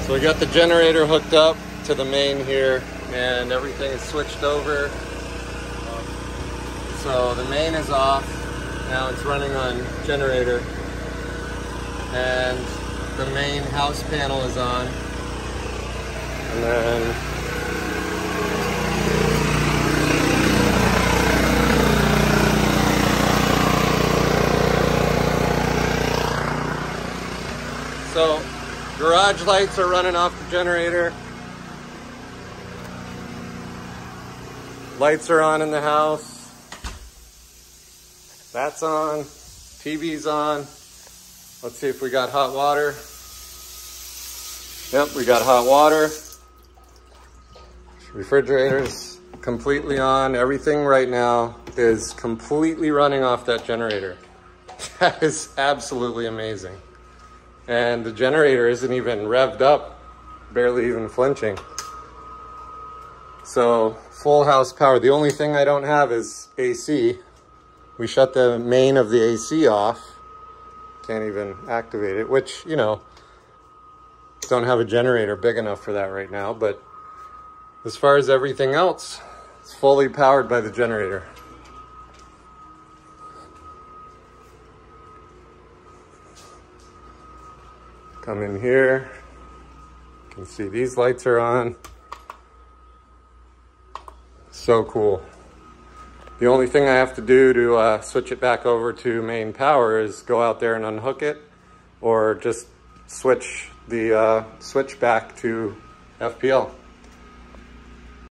So we got the generator hooked up to the main here, and everything is switched over. So the main is off. Now it's running on generator. And the main house panel is on. And then so garage lights are running off the generator. Lights are on in the house. That's on. TV's on. Let's see if we got hot water. Yep, we got hot water. Refrigerator's completely on. Everything right now is completely running off that generator. That is absolutely amazing. And the generator isn't even revved up, barely even flinching. So full house power. The only thing I don't have is AC. We shut the main of the AC off. Can't even activate it, which, you know, don't have a generator big enough for that right now. But as far as everything else, it's fully powered by the generator. Come in here, you can see these lights are on. So cool. The only thing I have to do to switch it back over to main power is go out there and unhook it, or just switch the switch back to FPL.